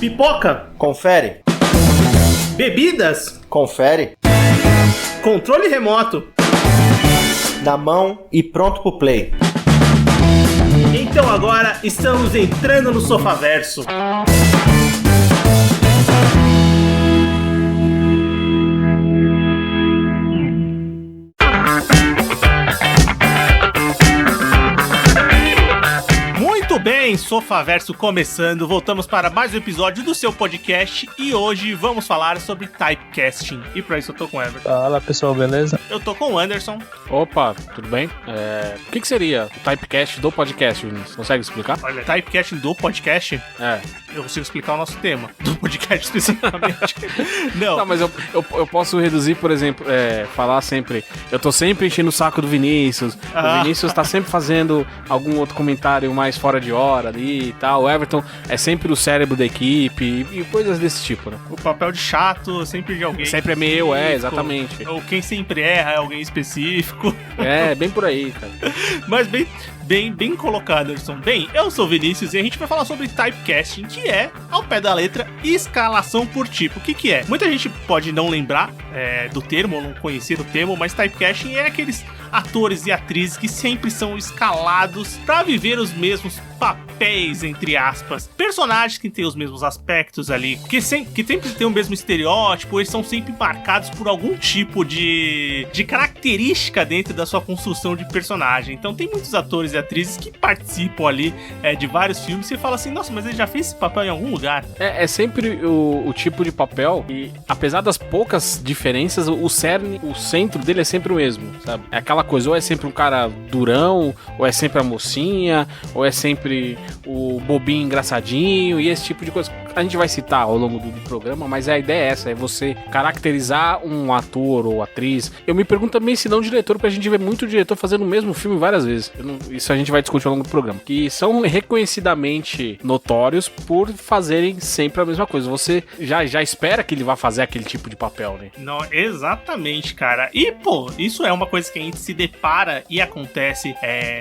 Pipoca. Confere. Bebidas. Confere. Controle remoto. Na mão e pronto pro play. Então agora estamos entrando no Sofaverso. Muito bem, Sofaverso começando, voltamos para mais um episódio do seu podcast e hoje vamos falar sobre typecasting. E pra isso eu tô com o Everton. Fala pessoal, beleza? Eu tô com o Anderson. Opa, tudo bem? O que seria o typecast do podcast, Vinícius? Consegue explicar? Olha, typecasting do podcast? Eu consigo explicar o nosso tema do podcast especificamente. Não, mas eu posso reduzir, por exemplo, falar sempre, eu tô sempre enchendo o saco do Vinícius, o Vinícius tá sempre fazendo algum outro comentário mais fora de hora ali e tal, o Everton é sempre o cérebro da equipe e coisas desse tipo, né? O papel de chato sempre de alguém. Sempre é meu, exatamente. Ou quem sempre erra é alguém específico. Bem por aí, cara. Mas bem colocado, Anderson. Bem, eu sou o Vinícius e a gente vai falar sobre typecasting, que é, ao pé da letra, escalação por tipo. O que é? Muita gente pode não lembrar do termo, ou não conhecer o termo, mas typecasting é aqueles atores e atrizes que sempre são escalados pra viver os mesmos papéis, entre aspas. Personagens que têm os mesmos aspectos ali, que sempre tem o mesmo estereótipo, eles são sempre marcados por algum tipo de característica dentro da sua construção de personagem. Então tem muitos atores e atrizes que participam ali de vários filmes e você fala assim, nossa, mas ele já fez esse papel em algum lugar. É sempre o tipo de papel e, apesar das poucas diferenças, o cerne, o centro dele é sempre o mesmo, sabe? É aquela coisa, ou é sempre um cara durão, ou é sempre a mocinha, ou é sempre o bobinho engraçadinho e esse tipo de coisa. A gente vai citar ao longo do programa, mas a ideia é essa, é você caracterizar um ator ou atriz. Eu me pergunto também se não diretor, porque a gente vê muito diretor fazendo o mesmo filme várias vezes. Isso a gente vai discutir ao longo do programa. Que são reconhecidamente notórios por fazerem sempre a mesma coisa. Você já espera que ele vá fazer aquele tipo de papel, né? Não, exatamente, cara. E, isso é uma coisa que a gente se depara e acontece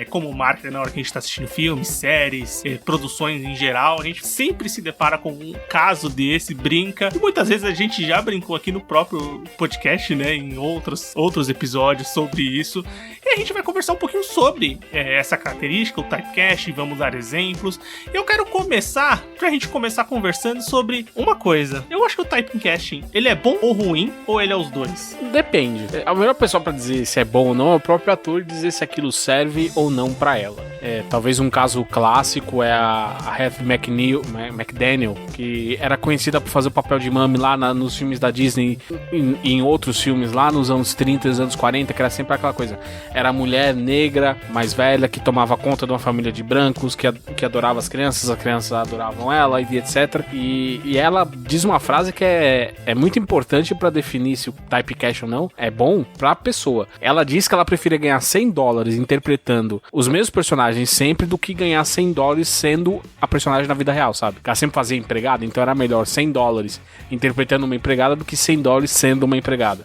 como marca na hora que a gente tá assistindo filmes, séries, produções em geral. A gente sempre se depara com um caso desse, brinca. E muitas vezes a gente já brincou aqui no próprio podcast, né? Em outros episódios sobre isso. E a gente vai conversar um pouquinho sobre essa característica, o typecasting, vamos dar exemplos. Eu quero começar, pra gente começar conversando sobre uma coisa. Eu acho que o typecasting, ele é bom ou ruim, ou ele é os dois? Depende. A melhor pessoa pra dizer se é bom ou não é o próprio ator dizer se aquilo serve ou não pra ela. Talvez um caso clássico é a Hattie McDaniel, que era conhecida por fazer o papel de Mami lá nos filmes da Disney e em outros filmes lá nos anos 30 e anos 40, que era sempre aquela coisa. Era a mulher negra, mais velha, que tomava conta de uma família de brancos, que adorava as crianças adoravam ela e etc. E ela diz uma frase que é muito importante pra definir se o typecast ou não é bom pra pessoa. Ela diz que ela preferia ganhar $100 interpretando os mesmos personagens sempre do que ganhar $100 sendo a personagem na vida real, sabe? Ela sempre fazia empregada, então era melhor $100 interpretando uma empregada do que $100 sendo uma empregada.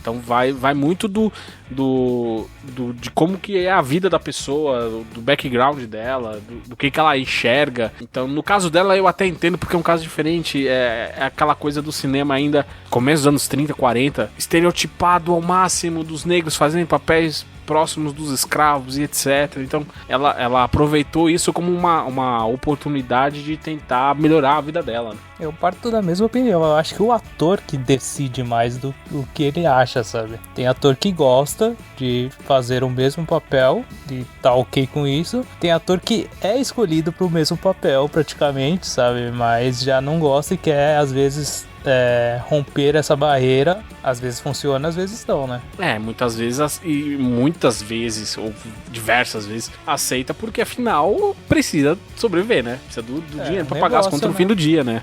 Então vai muito de como que é a vida da pessoa, do background dela, do que ela enxerga. Então, no caso dela, eu até entendo, porque é um caso diferente. É aquela coisa do cinema ainda, começo dos anos 30, 40, estereotipado ao máximo dos negros fazendo papéis próximos dos escravos e etc. Então ela aproveitou isso como uma oportunidade de tentar melhorar a vida dela, né? Eu parto da mesma opinião. Eu acho que o ator que decide mais do que ele acha, sabe? Tem ator que gosta de fazer o mesmo papel e tá ok com isso. Tem ator que é escolhido pro mesmo papel praticamente, sabe? Mas já não gosta e quer, às vezes, romper essa barreira. Às vezes funciona, às vezes não, né? Muitas vezes, ou diversas vezes, aceita porque afinal precisa sobreviver, né? Precisa do dinheiro pra pagar as contas no fim do dia, né?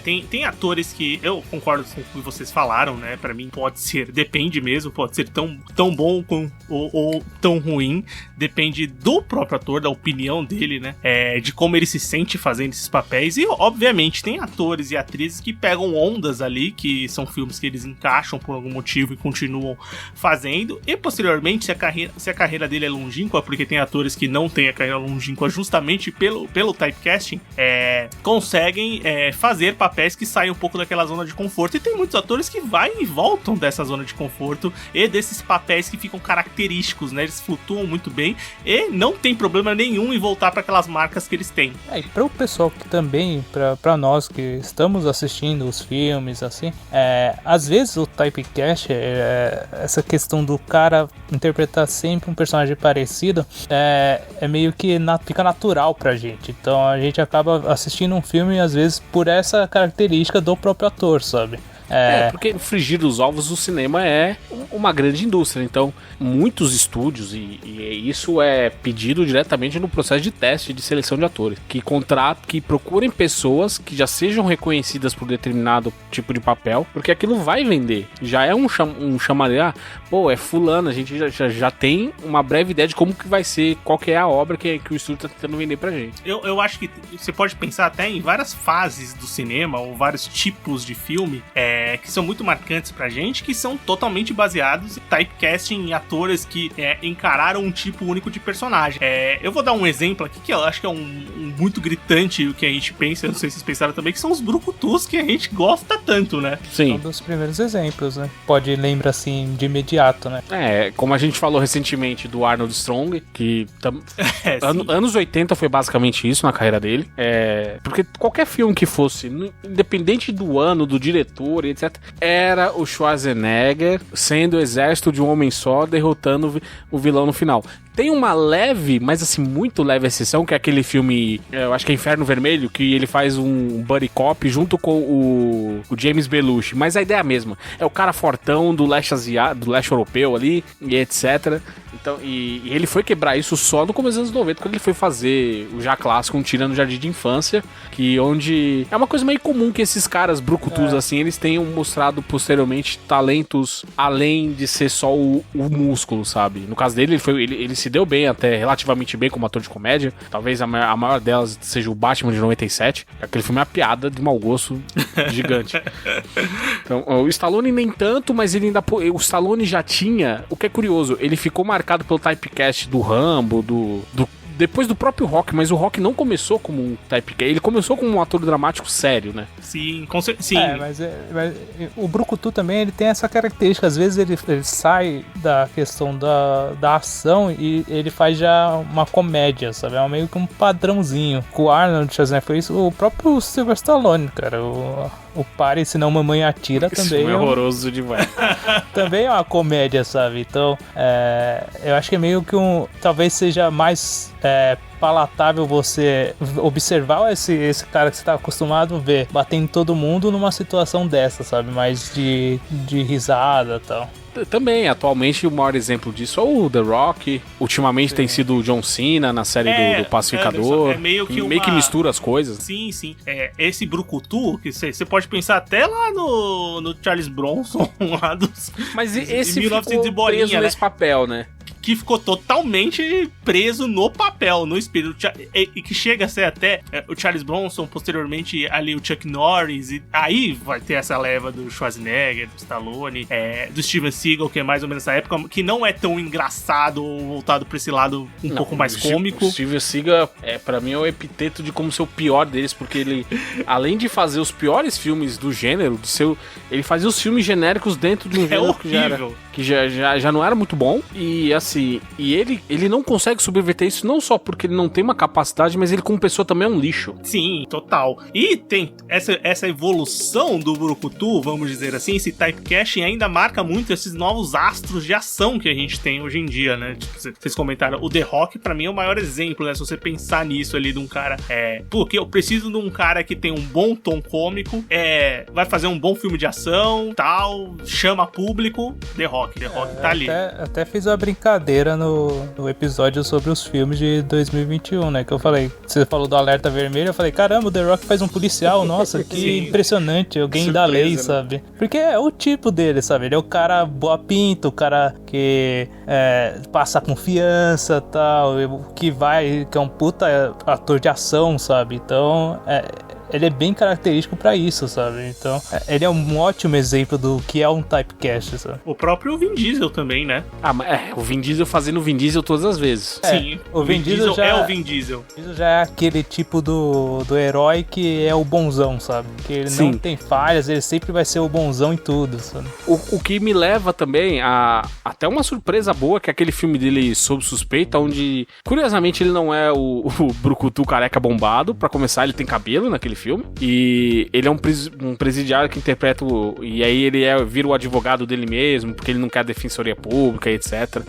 Tem atores que eu concordo com o que vocês falaram, né? Pra mim pode ser, depende mesmo, pode ser tão bom ou tão ruim, depende do próprio ator, da opinião dele, né? De como ele se sente fazendo esses papéis. E obviamente tem atores e atrizes que pegam ondas ali, que são filmes que eles encaixam por algum motivo e continuam fazendo. E posteriormente, se a carreira dele é longínqua, porque tem atores que não têm a carreira longínqua justamente pelo typecasting, conseguem fazer papéis que saem um pouco daquela zona de conforto. E tem muitos atores que vai e voltam dessa zona de conforto e desses papéis que ficam característicos, né? Eles flutuam muito bem e não tem problema nenhum em voltar para aquelas marcas que eles têm. E para o pessoal que também, para nós que estamos assistindo os filmes, assim, às vezes o typecast, essa questão do cara interpretar sempre um personagem parecido, é meio que fica natural pra gente. Então a gente acaba assistindo um filme, às vezes, por essa característica do próprio ator, sabe? Porque no frigir dos ovos o cinema é uma grande indústria, então muitos estúdios, e isso é pedido diretamente no processo de teste de seleção de atores, que procurem pessoas que já sejam reconhecidas por determinado tipo de papel, porque aquilo vai vender, já é um chamariz, é fulano, a gente já tem uma breve ideia de como que vai ser, qual que é a obra que o estúdio tá tentando vender pra gente. Eu acho que você pode pensar até em várias fases do cinema, ou vários tipos de filme, que são muito marcantes pra gente, que são totalmente baseados em typecasting, em atores que encararam um tipo único de personagem. Eu vou dar um exemplo aqui, que eu acho que é um muito gritante o que a gente pensa, eu não sei se vocês pensaram também, que são os brucutus que a gente gosta tanto, né? Sim. Um dos primeiros exemplos, né? Pode lembrar assim, de imediato, né? Como a gente falou recentemente do Arnold Strong, que anos 80 foi basicamente isso na carreira dele. Porque qualquer filme que fosse, independente do ano, do diretor, etc., era o Schwarzenegger sendo o exército de um homem só, derrotando o vilão no final. Tem uma leve, mas assim, muito leve exceção, que é aquele filme, eu acho que é Inferno Vermelho, que ele faz um buddy cop junto com o James Belushi, mas a ideia é a mesma. É o cara fortão do leste asiático, do leste europeu ali, e etc. Então, e ele foi quebrar isso só no começo dos anos 90, quando ele foi fazer o já clássico, um Tira no Jardim de Infância, que onde é uma coisa meio comum que esses caras brucutus assim, eles tenham mostrado posteriormente talentos além de ser só o músculo, sabe? No caso dele, ele se deu bem, até relativamente bem como ator de comédia. Talvez a maior delas seja o Batman de 97. Aquele filme é uma piada de mau gosto gigante. Então, o Stallone nem tanto, mas ele ainda... O Stallone já tinha... O que é curioso, ele ficou marcado pelo typecast do Rambo, depois do próprio Rock, mas o Rock não começou como um typecast, ele começou como um ator dramático sério, né? Sim, sim. Mas o brucutu também, ele tem essa característica, às vezes ele sai da questão da ação e ele faz já uma comédia, sabe? É meio que um padrãozinho. Com o Arnold Schwarzenegger foi isso, o próprio Sylvester Stallone, cara, o Pare, Senão Mamãe Atira também. Isso é horroroso demais. Também é uma comédia, sabe? Então, eu acho que é meio que talvez seja mais palatável você observar esse cara que você tá acostumado a ver batendo em todo mundo numa situação dessa, sabe? Mais de risada e tal. Também, atualmente, o maior exemplo disso é o The Rock. Ultimamente tem sido o John Cena na série do Pacificador. Anderson, meio que mistura as coisas. Sim. Esse brucutu, que você pode pensar até lá no Charles Bronson, lá dos... Mas esse 1900 ficou bolinha, preso nesse papel, né? Que ficou totalmente preso no papel, no espírito. E que chega a ser até o Charles Bronson, posteriormente ali o Chuck Norris. E aí vai ter essa leva do Schwarzenegger, do Stallone, do Steven Seagal, que é mais ou menos essa época, que não é tão engraçado ou voltado pra esse lado pouco mais cômico. O Steven Seagal, pra mim, é o epiteto de como ser o pior deles, porque ele, além de fazer os piores filmes do gênero, ele fazia os filmes genéricos dentro de um gênero que já não era muito bom. E assim, e ele não consegue subverter isso, não só porque ele não tem uma capacidade, mas ele como pessoa também é um lixo. Sim, total. E tem essa evolução do brucutu, vamos dizer assim, esse typecasting ainda marca muito esses novos astros de ação que a gente tem hoje em dia, né? Tipo, vocês comentaram, o The Rock pra mim é o maior exemplo, né? Se você pensar nisso ali de um cara, porque eu preciso de um cara que tem um bom tom cômico, vai fazer um bom filme de ação, tal, chama público, The Rock tá ali. Até fiz uma brincadeira no episódio sobre os filmes de 2021, né? Que eu falei, você falou do Alerta Vermelho, eu falei, caramba, o The Rock faz um policial, nossa, que impressionante, alguém surpresa, da lei, né? Sabe? Porque é o tipo dele, sabe? Ele é o cara boa pinta, o cara que passa confiança e tal, que é um puta ator de ação, sabe? Então, ele é bem característico pra isso, sabe? Então, ele é um ótimo exemplo do que é um typecast, sabe? O próprio Vin Diesel também, né? O Vin Diesel fazendo o Vin Diesel todas as vezes. Sim, o Vin Diesel já é o Vin Diesel. Isso já é aquele tipo do herói que é o bonzão, sabe? Que ele não tem falhas, ele sempre vai ser o bonzão em tudo, sabe? O que me leva também a até uma surpresa boa, que é aquele filme dele Sob Suspeita, onde, curiosamente, ele não é o brucutu careca bombado. Pra começar, ele tem cabelo naquele filme. E ele é um presidiário que interpreta e aí ele vira o advogado dele mesmo, porque ele não quer defensoria pública, etc.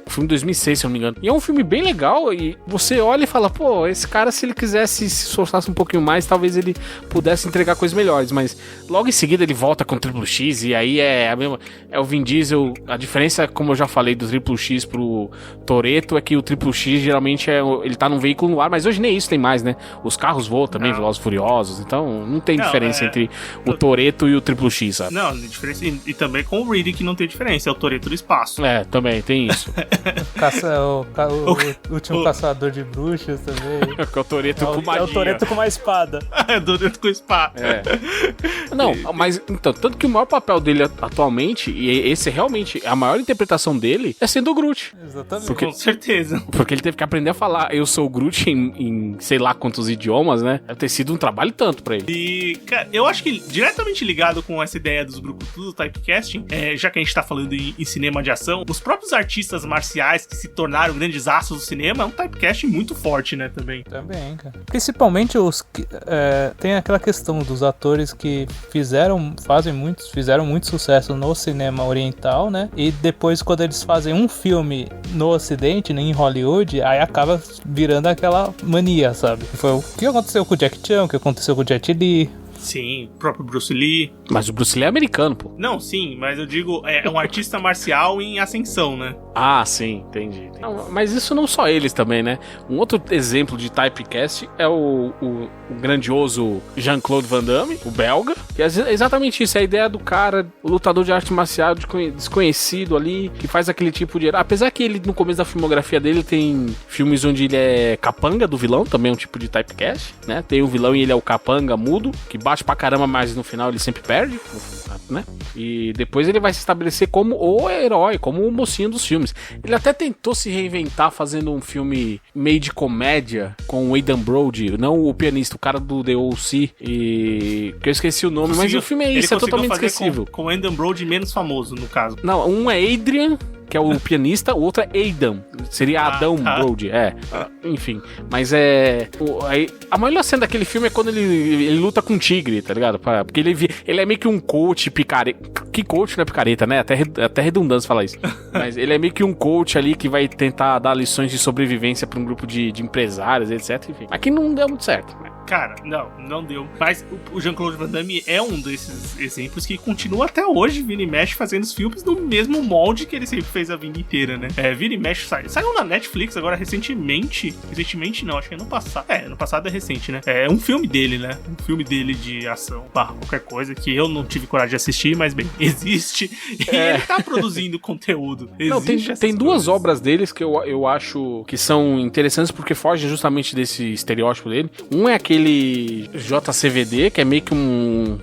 O filme de 2006, se eu não me engano. E é um filme bem legal, e você olha e fala, pô, esse cara, se ele quisesse se esforçasse um pouquinho mais, talvez ele pudesse entregar coisas melhores. Mas logo em seguida ele volta com o Triple X, e aí é o Vin Diesel. A diferença, como eu já falei, do Triple X pro Toretto, é que o Triple X geralmente ele tá num veículo no ar, mas hoje nem isso tem mais, né? Os carros voam também, Velozes Furiosos, então não tem diferença entre o Toretto e o Triple X, sabe? Não, diferença, e também com o Riddick não tem diferença, é o Toretto do espaço. Também tem isso. O último caçador de bruxas também. É o Toretto com magia. É o Toretto com uma espada. É o Toretto com espada. Não, mas então, tanto que o maior papel dele atualmente, e esse realmente, a maior interpretação dele, é sendo o Groot. Exatamente. Com certeza. Porque ele teve que aprender a falar eu sou o Groot em sei lá quantos idiomas, né? Deve ter sido um trabalho tanto pra ele. E, cara, eu acho que diretamente ligado com essa ideia dos brucutus, do typecasting, já que a gente tá falando em cinema de ação, os próprios artistas marciais que se tornaram grandes astros do cinema é um typecasting muito forte, né, também. Também, cara. Principalmente os que... tem aquela questão dos atores que fizeram muito sucesso no cinema oriental, né? E depois, quando eles fazem um filme no ocidente, né, em Hollywood, aí acaba virando aquela mania, sabe? Foi o que aconteceu com o Jack Chan, o que aconteceu com o Jet Li. Sim, o próprio Bruce Lee. Mas o Bruce Lee é americano, pô. Não, sim, mas eu digo, é um artista marcial em ascensão, né? Ah, sim, entendi. Não, mas isso não só eles também, né? Um outro exemplo de typecast é o grandioso Jean-Claude Van Damme, o belga, que é exatamente isso, é a ideia do cara, o lutador de arte marcial desconhecido ali, que faz aquele tipo de... Apesar que ele, no começo da filmografia dele, tem filmes onde ele é capanga do vilão, também é um tipo de typecast, né? Tem o vilão e ele é o capanga mudo, que bate pra caramba, mas no final ele sempre perde, né? E depois ele vai se estabelecer como o herói, como o mocinho dos filmes. Ele até tentou se reinventar fazendo um filme meio de comédia com o Aidan Brody, não o pianista, o cara do The O.C. E que eu esqueci o nome, mas o filme é isso, é totalmente esquecível. Com o Aidan Brody menos famoso, no caso. Não, um é Adrian, que é o pianista, o outro é Aidan. Seria Adão Brody, enfim. Mas a melhor cena daquele filme é quando ele luta com um tigre, tá ligado? Porque ele é meio que um coach picareta. Que coach não é picareta, né? Até redundância falar isso. Mas ele é meio que um coach ali que vai tentar dar lições de sobrevivência pra um grupo de empresários, etc. Enfim. Aqui não deu muito certo, né? Cara, não deu. Mas o Jean-Claude Van Damme é um desses exemplos que continua até hoje, vira e mexe, fazendo os filmes no mesmo molde que ele sempre fez a vida inteira, né? Vira e mexe, saiu na Netflix agora recentemente não, acho que é ano passado. Ano passado é recente, né? É um filme dele, né? Um filme dele de ação, qualquer coisa que eu não tive coragem de assistir, mas bem, existe. E ele tá produzindo conteúdo. Não, tem duas obras deles que eu acho que são interessantes porque fogem justamente desse estereótipo dele. Um é aquele JCVD, que é meio que um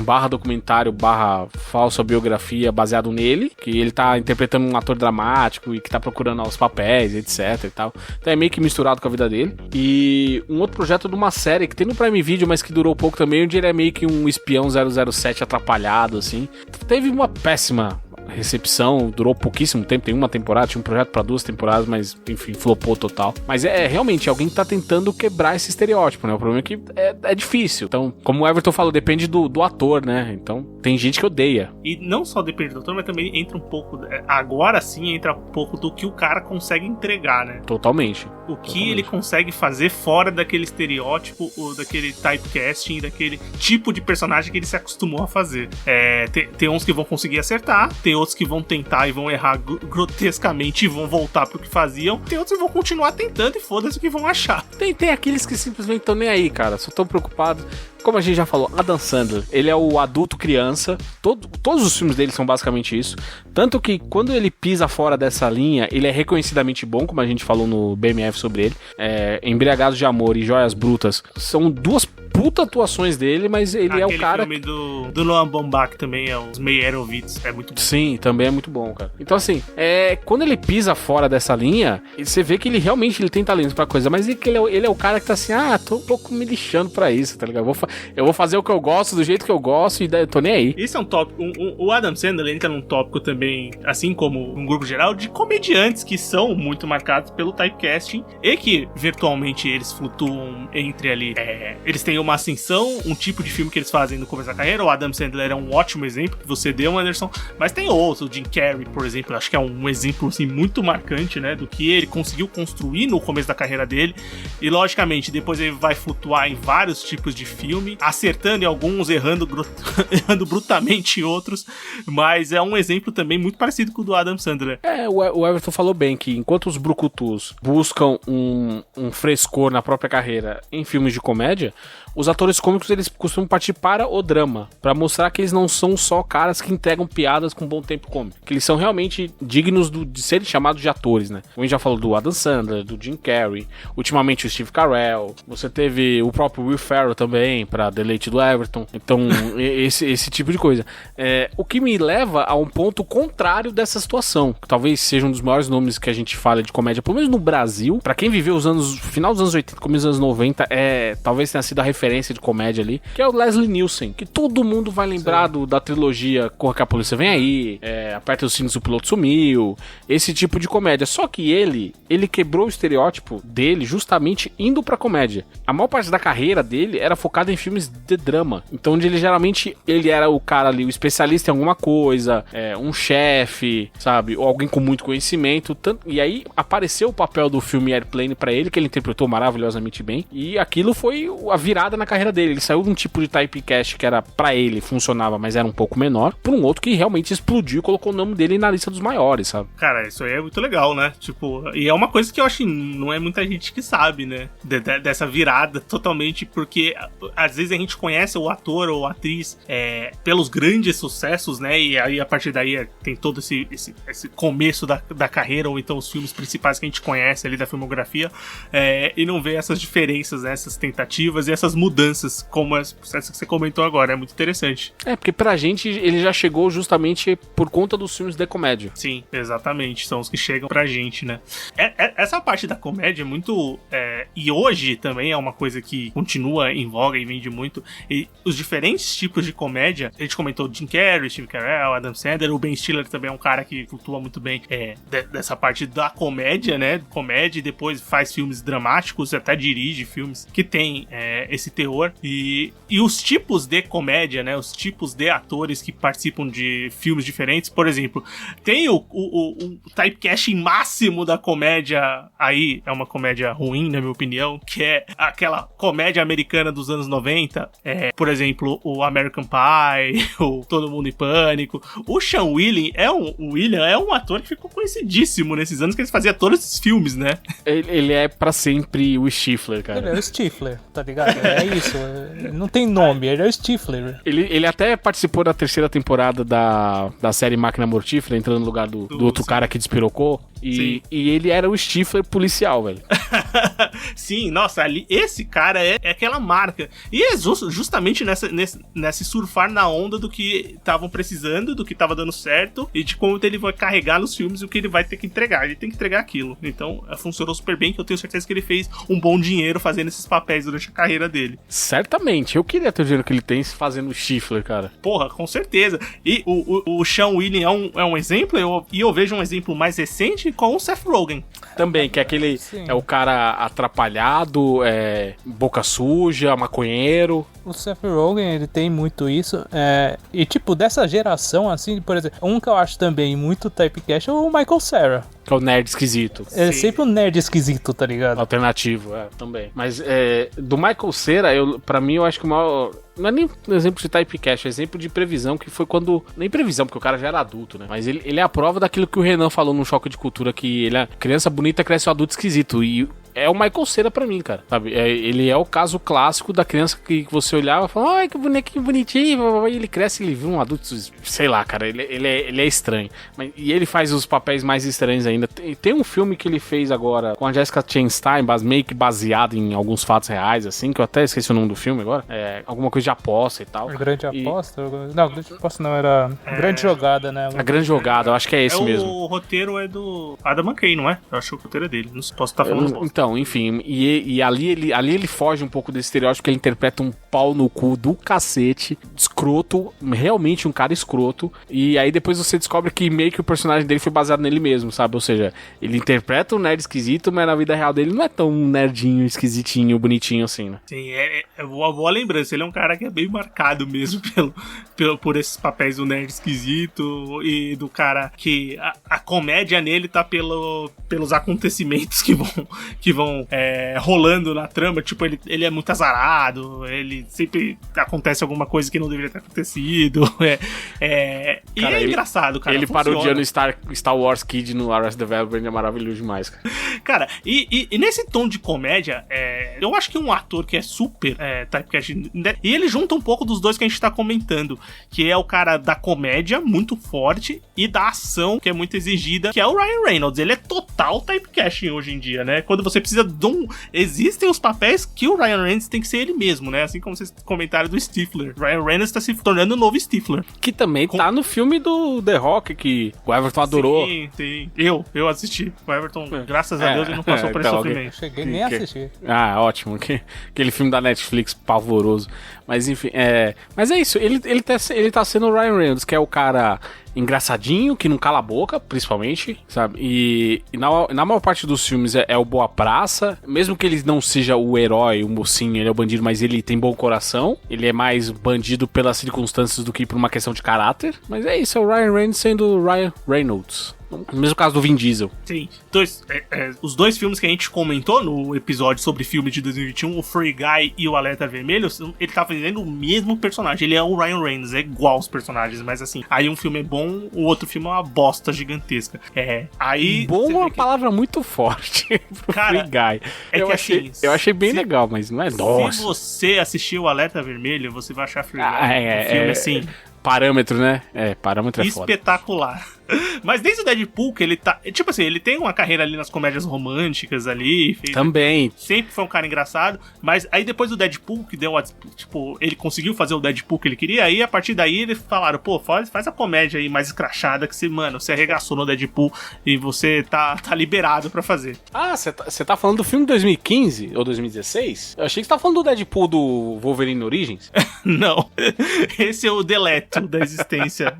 barra documentário, barra falsa biografia baseado nele, que ele tá interpretando um ator dramático e que tá procurando os papéis, etc e tal. Então é meio que misturado com a vida dele. E um outro projeto de uma série que tem no Prime Video, mas que durou pouco também, onde ele é meio que um espião 007 atrapalhado, assim. Teve uma péssima recepção, durou pouquíssimo tempo, tem uma temporada, tinha um projeto pra 2 temporadas, mas enfim, flopou total. Mas realmente alguém que tá tentando quebrar esse estereótipo, né? O problema é que é difícil. Então, como o Everton falou, depende do ator, né? Então, tem gente que odeia. E não só depende do ator, mas também entra um pouco, agora sim entra um pouco do que o cara consegue entregar, né? Totalmente. O que ele consegue fazer fora daquele estereótipo, ou daquele typecasting, daquele tipo de personagem que ele se acostumou a fazer. Tem uns que vão conseguir acertar, tem outros que vão tentar e vão errar grotescamente e vão voltar pro que faziam, tem outros que vão continuar tentando e foda-se o que vão achar. Tem aqueles que simplesmente estão nem aí, cara, só estão preocupados. como a gente já falou, Adam Sandler, ele é o adulto criança, todos os filmes dele são basicamente isso, tanto que quando ele pisa fora dessa linha, ele é reconhecidamente bom, como a gente falou no BMF sobre ele, Embriagados de Amor e Joias Brutas, são duas puta atuações dele, mas ele é o cara... Aquele filme do Noah Baumbach também, é os Meyerowitz, é muito bom. Sim, também é muito bom, cara. Então assim, quando ele pisa fora dessa linha, você vê que ele realmente tem talento pra coisa, mas ele é o cara que tá assim, tô um pouco me lixando pra isso, tá ligado? Eu vou fazer o que eu gosto, do jeito que eu gosto, e eu tô nem aí. Isso é um tópico, o Adam Sandler entra num tópico também, assim como um grupo geral, de comediantes que são muito marcados pelo typecasting, e que virtualmente eles flutuam entre ali, eles têm uma ascensão, um tipo de filme que eles fazem no começo da carreira. O Adam Sandler é um ótimo exemplo que você deu, Anderson, mas tem outros, o Jim Carrey, por exemplo, acho que é um exemplo assim, muito marcante, né, do que ele conseguiu construir no começo da carreira dele, e logicamente depois ele vai flutuar em vários tipos de filme, acertando em alguns, errando brutamente em outros, mas é um exemplo também muito parecido com o do Adam Sandler. O Everton falou bem que enquanto os brucutus buscam um frescor na própria carreira em filmes de comédia, os atores cômicos, eles costumam partir para o drama, para mostrar que eles não são só caras que entregam piadas com bom tempo cômico, que eles são realmente dignos de serem chamados de atores, né? A gente já falou do Adam Sandler, do Jim Carrey, ultimamente o Steve Carell, você teve o próprio Will Ferrell também, para deleite do Everton, então esse tipo de coisa. O que me leva a um ponto contrário dessa situação, que talvez seja um dos maiores nomes que a gente fala de comédia, pelo menos no Brasil, para quem viveu final dos anos 80, começo dos anos 90, talvez tenha sido a referência de comédia ali, que é o Leslie Nielsen, que todo mundo vai lembrar da trilogia Corra que a Polícia Vem Aí, Aperta os Cintos, o Piloto Sumiu, esse tipo de comédia. Só que ele quebrou o estereótipo dele justamente indo pra comédia. A maior parte da carreira dele era focada em filmes de drama, então onde ele era o cara ali, o especialista em alguma coisa, um chefe, sabe, ou alguém com muito conhecimento, e aí apareceu o papel do filme Airplane pra ele, que ele interpretou maravilhosamente bem, e aquilo foi a virada na carreira dele. Ele saiu de um tipo de typecast que era pra ele, funcionava, mas era um pouco menor, por um outro que realmente explodiu e colocou o nome dele na lista dos maiores, sabe? Cara, isso aí é muito legal, né? Tipo, e é uma coisa que eu acho que não é muita gente que sabe, né? Dessa virada totalmente, porque às vezes a gente conhece o ator ou a atriz pelos grandes sucessos, né? E aí a partir daí tem todo esse começo da carreira, ou então os filmes principais que a gente conhece ali da filmografia, e não vê essas diferenças, né? Essas tentativas e essas mudanças, como essa que você comentou agora. É muito interessante. Porque pra gente ele já chegou justamente por conta dos filmes de comédia. Sim, exatamente. São os que chegam pra gente, né? Essa parte da comédia é muito... e hoje também é uma coisa que continua em voga e vende muito. E os diferentes tipos de comédia, a gente comentou Jim Carrey, Steve Carell, Adam Sandler, o Ben Stiller também é um cara que flutua muito bem dessa parte da comédia, né? Comédia, e depois faz filmes dramáticos, até dirige filmes que tem esse teor. E os tipos de comédia, né? Os tipos de atores que participam de filmes diferentes. Por exemplo, tem o typecasting máximo da comédia, aí é uma comédia ruim, na minha opinião, que é aquela comédia americana dos anos 90. Por exemplo, o American Pie, o Todo Mundo em Pânico. O Sean William é um ator que ficou conhecidíssimo nesses anos, que ele fazia todos esses filmes, né? Ele é pra sempre o Stifler, cara. Ele é o Stifler, tá ligado? É isso. Não tem nome, ele é o Stifler. Ele até participou da terceira temporada da série Máquina Mortífera, entrando no lugar do outro cara que despirocou. E ele era o Stifler policial, velho. Sim, nossa, ali, esse cara é aquela marca. E é justamente nesse surfar na onda do que estavam precisando, do que tava dando certo, e de como ele vai carregar nos filmes e o que ele vai ter que entregar. Ele tem que entregar aquilo. Então, funcionou super bem, que eu tenho certeza que ele fez um bom dinheiro fazendo esses papéis durante a carreira dele. Certamente. Eu queria ter o dinheiro que ele tem fazendo o Stifler, cara. Porra, com certeza. E o Sean William é um exemplo, e eu vejo um exemplo mais recente com o Seth Rogen. Também, que é aquele... Sim. É o cara atrapalhado, boca suja, maconheiro. O Seth Rogen, ele tem muito isso. E tipo, dessa geração, assim, por exemplo, um que eu acho também muito typecast é o Michael Cera. Que é o nerd esquisito. É sempre um nerd esquisito, tá ligado? Alternativo, também. Mas do Michael Cera, pra mim, eu acho que o maior... Não é nem um exemplo de typecast, é exemplo de previsão, que foi quando... Nem previsão, porque o cara já era adulto, né? Mas ele é a prova daquilo que o Renan falou no Choque de Cultura, que ele é criança bonita, cresce um adulto esquisito. E é o Michael Cera pra mim, cara, sabe? Ele é o caso clássico da criança que você olhava e falava, ai, que bonequinho bonitinho, e ele cresce e ele vira um adulto, sei lá, cara, ele é estranho. E ele faz os papéis mais estranhos ainda. Tem um filme que ele fez agora com a Jessica Chastain, meio que baseado em alguns fatos reais, assim, que eu até esqueci o nome do filme agora, alguma coisa de aposta e tal. Grande aposta? Não, grande aposta não, era grande jogada, né? A grande jogada, eu acho que é esse mesmo. O roteiro é do Adam McKay, não é? Eu acho que o roteiro é dele, não posso estar falando bosta. Então, enfim, e ali ele foge um pouco desse estereótipo, que ele interpreta um pau no cu do cacete, escroto, realmente um cara escroto, e aí depois você descobre que meio que o personagem dele foi baseado nele mesmo, sabe? Ou seja, ele interpreta um nerd esquisito, mas na vida real dele não é tão nerdinho, esquisitinho, bonitinho assim, né? Sim, é uma boa lembrança. Ele é um cara que é bem marcado mesmo por esses papéis do nerd esquisito e do cara que a comédia nele tá pelos acontecimentos que vão rolando na trama. Tipo, ele é muito azarado, ele sempre acontece alguma coisa que não deveria ter acontecido. E cara, é engraçado, cara. Ele funciona. parodiando Star Wars Kid no Arrested Development é maravilhoso demais, cara. Cara, e nesse tom de comédia, eu acho que um ator que é super typecast, e ele junta um pouco dos dois que a gente tá comentando, que é o cara da comédia, muito forte, e da ação, que é muito exigida, que é o Ryan Reynolds. Ele é total typecasting hoje em dia, né? Quando você precisa de existem os papéis que o Ryan Reynolds tem que ser ele mesmo, né? Assim como vocês comentaram do Stifler. Ryan Reynolds tá se tornando o novo Stifler. Que também tá no filme do The Rock, que o Everton adorou. Sim. Eu assisti. O Everton, graças a Deus, ele não passou por esse sofrimento. Eu cheguei nem a assistir. Ah, ótimo. Aquele filme da Netflix pavoroso. Mas enfim, mas é isso. Ele tá sendo o Ryan Reynolds, que é o cara engraçadinho, que não cala a boca, principalmente, sabe? E na maior parte dos filmes é o boa praça. Mesmo que ele não seja o herói, o mocinho, ele é o bandido, mas ele tem bom coração. Ele é mais bandido pelas circunstâncias do que por uma questão de caráter. Mas é isso, é o Ryan Reynolds sendo o Ryan Reynolds. No mesmo caso do Vin Diesel. Sim. Os dois filmes que a gente comentou no episódio sobre filme de 2021, o Free Guy e o Alerta Vermelho, ele tá fazendo o mesmo personagem. Ele é o Ryan Reynolds, é igual os personagens, mas assim, aí um filme é bom, o outro filme é uma bosta gigantesca. Aí... Bom é uma palavra muito forte pro cara, Free Guy. Eu achei bem legal, mas não é nossa. Se você assistiu o Alerta Vermelho, você vai achar Free Guy um filme assim... Parâmetro, né? Parâmetro é foda. Espetacular. Mas desde o Deadpool, que ele tá... Tipo assim, ele tem uma carreira ali nas comédias românticas ali. Também. Sempre foi um cara engraçado. Mas aí depois do Deadpool, que deu... Tipo, ele conseguiu fazer o Deadpool que ele queria. Aí a partir daí eles falaram, pô, faz a comédia aí mais escrachada que você arregaçou no Deadpool e você tá liberado pra fazer. Ah, você tá falando do filme de 2015 ou 2016? Eu achei que você tá falando do Deadpool do Wolverine Origins. Não. Esse é o Deleto da existência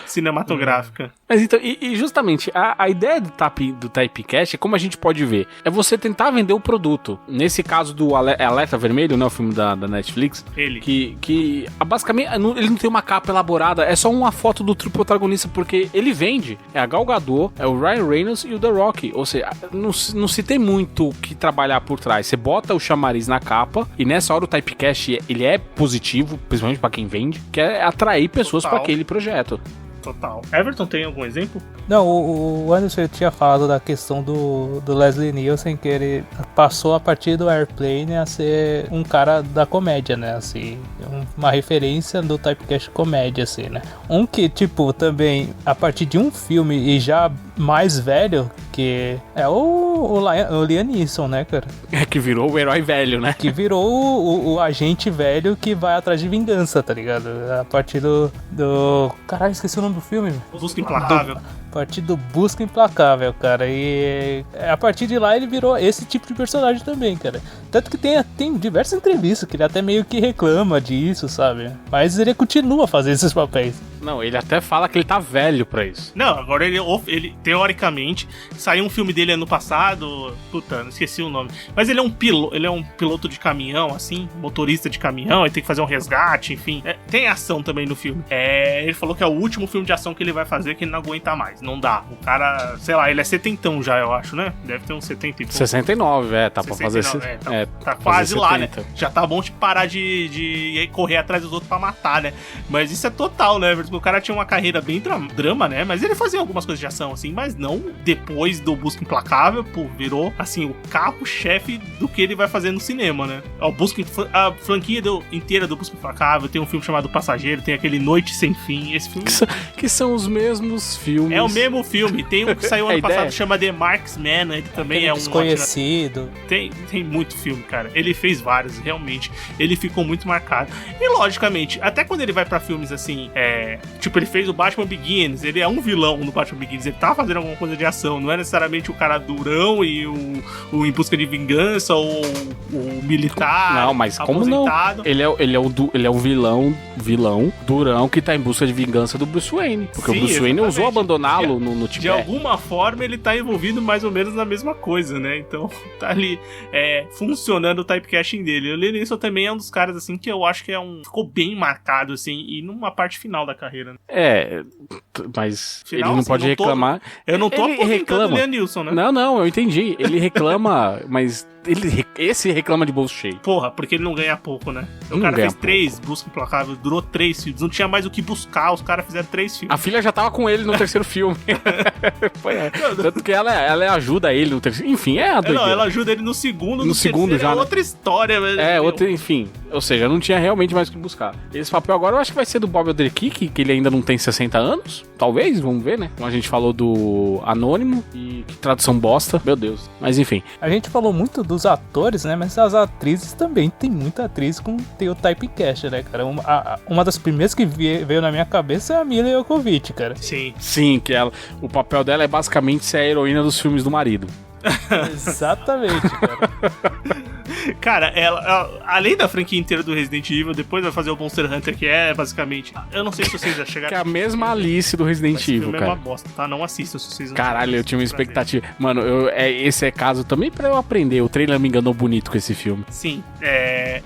cinematográfica. Mas então, e justamente, a ideia do Typecast é como a gente pode ver. É você tentar vender o produto. Nesse caso do Alerta Vermelho, né? O filme da Netflix. Ele. Que basicamente, ele não tem uma capa elaborada. É só uma foto do trio protagonista, porque ele vende. É a Gal Gadot, é o Ryan Reynolds e o The Rock. Ou seja, não se tem muito o que trabalhar por trás. Você bota o chamariz na capa, e nessa hora o Typecast, ele é positivo, principalmente pra quem vende, que é atrair pessoas para aquele projeto. Total. Everton, tem algum exemplo? Não, o Anderson tinha falado da questão do Leslie Nielsen, que ele passou a partir do Airplane a ser um cara da comédia, né, assim, uma referência do typecast comédia, assim, né. Um que, tipo, também, a partir de um filme e já mais velho, que é o Liam Neeson, né, cara? Que virou o herói velho, né? Que virou o agente velho que vai atrás de vingança, tá ligado? A partir do... Caralho, esqueci o nome do filme. Busca Implacável. A partir do Busca Implacável, cara. E a partir de lá ele virou esse tipo de personagem também, cara. Tanto que tem diversas entrevistas que ele até meio que reclama disso, sabe? Mas ele continua a fazer esses papéis. Não, ele até fala que ele tá velho pra isso. Não, agora ele teoricamente, saiu um filme dele ano passado, puta, não esqueci o nome, mas ele é um piloto de caminhão, assim, motorista de caminhão, ele tem que fazer um resgate, enfim. Tem ação também no filme. Ele falou que é o último filme de ação que ele vai fazer, que ele não aguenta mais, não dá. O cara, sei lá, ele é setentão já, eu acho, né? Deve ter uns 70 e pouco. 69, tá 69, pra fazer... tá quase lá, 70. Né? Já tá bom de parar de correr atrás dos outros pra matar, né? Mas isso é total, né, Everton? porque o cara tinha uma carreira bem drama, né? Mas ele fazia algumas coisas de ação, assim, mas não depois do Busca Implacável, pô, virou, assim, o carro-chefe do que ele vai fazer no cinema, né? A franquia inteira do Busca Implacável, tem um filme chamado Passageiro, tem aquele Noite Sem Fim, esse filme... Que são os mesmos filmes. É o mesmo filme, tem um que saiu ano passado, chama The Marksman, ele também é um... Desconhecido. Tem muito filme, cara. Ele fez vários, realmente. Ele ficou muito marcado. E, logicamente, até quando ele vai pra filmes assim, tipo, ele fez o Batman Begins, ele é um vilão no Batman Begins, ele tá fazendo alguma coisa de ação, não é necessariamente o cara durão e o Em Busca de Vingança ou o militar. Não, mas como não? Ele é o vilão durão que tá em busca de vingança do Bruce Wayne. Porque sim, o Bruce Wayne ousou abandoná-lo no Tibete. De alguma forma, ele tá envolvido mais ou menos na mesma coisa, né? Então, tá ali funcionando o typecasting dele. O Liam Neeson também é um dos caras, assim, que eu acho que ficou bem marcado, assim, e numa parte final da carreira, né? Mas final, ele não pode reclamar. Eu não tô aposentando o Liam Neeson, né? Não, eu entendi. Ele reclama, mas... Esse reclama de bolso cheio. Porra, porque ele não ganha pouco, né? O cara fez 3 Busca Implacável, durou 3 filmes. Não tinha mais o que buscar, os caras fizeram 3 filmes. A filha já tava com ele no terceiro filme. Tanto que ela ajuda ele no terceiro. Enfim, a doideira. Não, ela ajuda ele no segundo. No segundo já. É outra história. Enfim. Ou seja, não tinha realmente mais o que buscar. Esse papel agora eu acho que vai ser do Bob Odenkirk, que ele ainda não tem 60 anos. Talvez, vamos ver, né? Como a gente falou do Anônimo e que tradução bosta. Meu Deus. Mas enfim. A gente falou muito dos atores, né? Mas as atrizes também. Tem muita atriz com o typecast, né, cara? Uma das primeiras que veio na minha cabeça é a Mila Jovovich, cara. Sim, que o papel dela é basicamente ser a heroína dos filmes do marido. Exatamente, cara. Cara, ela, além da franquia inteira do Resident Evil, depois vai fazer o Monster Hunter, que é basicamente... Eu não sei se vocês já chegaram... Que é a mesma Alice do Resident Evil, cara. É uma bosta, tá? Não assistam se vocês não... Caralho, eu tinha uma expectativa. Mano, esse é caso também pra eu aprender. O trailer me enganou bonito com esse filme. Sim,